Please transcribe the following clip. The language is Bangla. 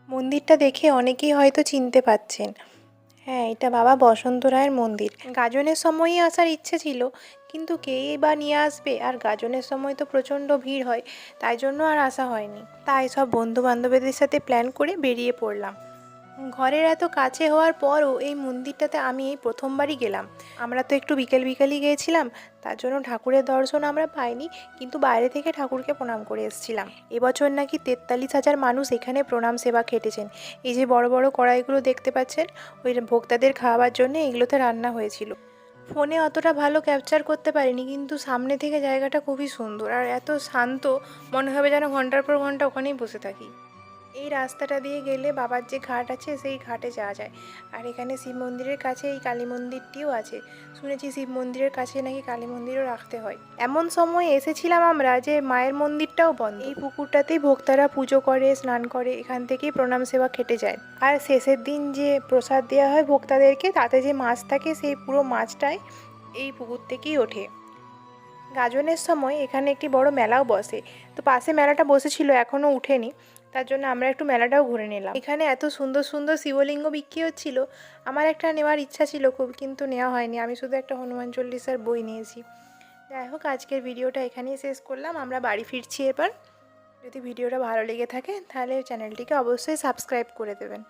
মন্দিরটা দেখে অনেকেই হয়তো চিনতে পাচ্ছেন। হ্যাঁ, এটা বাবা বসন্ত রায়ের মন্দির। গাজনের সময়ই আসার ইচ্ছে ছিল, কিন্তু কেই বা নিয়ে আসবে, আর গাজনের সময় তো প্রচণ্ড ভিড় হয়, তাই জন্য আর আসা হয়নি। তাই সব বন্ধু বান্ধবীদের সাথে প্ল্যান করে বেরিয়ে পড়লাম। ঘরের এত কাছে হওয়ার পরও এই মন্দিরটাতে আমি এই প্রথমবারই গেলাম। আমরা তো একটু বিকেল বিকেলই গিয়েছিলাম, তার জন্য ঠাকুরের দর্শন আমরা পাইনি, কিন্তু বাইরে থেকে ঠাকুরকে প্রণাম করে এসেছিলাম। এবছর নাকি 43,000 মানুষ এখানে প্রণাম সেবা খেটেছেন। এই যে বড় বড় কড়াইগুলো দেখতে পাচ্ছেন, ওই ভোক্তাদের খাওয়াবার জন্য এগুলোতে রান্না হয়েছিল। ফোনে অতটা ভালো ক্যাপচার করতে পারিনি, কিন্তু সামনে থেকে জায়গাটা খুবই সুন্দর আর এত শান্ত, মনে হবে যেন ঘন্টার পর ঘন্টা ওখানেই বসে থাকি। এই রাস্তাটা দিয়ে গেলে বাবার যে ঘাট আছে সেই ঘাটে যাওয়া যায়। আর এখানে শিব মন্দিরের কাছে এই কালী মন্দিরটিও আছে। শুনেছি শিব মন্দিরের কাছে নাকি কালী মন্দিরও রাখতে হয়। এমন সময় এসেছিলাম আমরা যে মায়ের মন্দিরটাও বন্ধ। এই পুকুরটাতেই ভক্তরা পুজো করে, স্নান করে, এখান থেকেই প্রণাম সেবা খেটে যায়। আর শেষের দিন যে প্রসাদ দেওয়া হয় ভক্তদেরকে, তাতে যে মাছ থাকে সেই পুরো মাছটাই এই পুকুর থেকেই ওঠে। গাজনের সময় এখানে একটি বড় মেলাও বসে, তো পাশে মেলাটা বসেছিল, এখনও উঠেনি, তার জন্য আমরা একটু মেলাটাও ঘুরে নিলাম। এখানে এত সুন্দর সুন্দর শিবলিঙ্গ বিক্রি হচ্ছিল, আমার একটা নেওয়ার ইচ্ছা ছিল খুব, কিন্তু নেওয়া হয়নি। আমি শুধু একটা হনুমান চল্লিশার বই নিয়েছি। যাই হোক, আজকের ভিডিওটা এখানেই শেষ করলাম, আমরা বাড়ি ফিরছি এবার। যদি ভিডিওটা ভালো লেগে থাকে তাহলে চ্যানেলটিকে অবশ্যই সাবস্ক্রাইব করে দেবেন।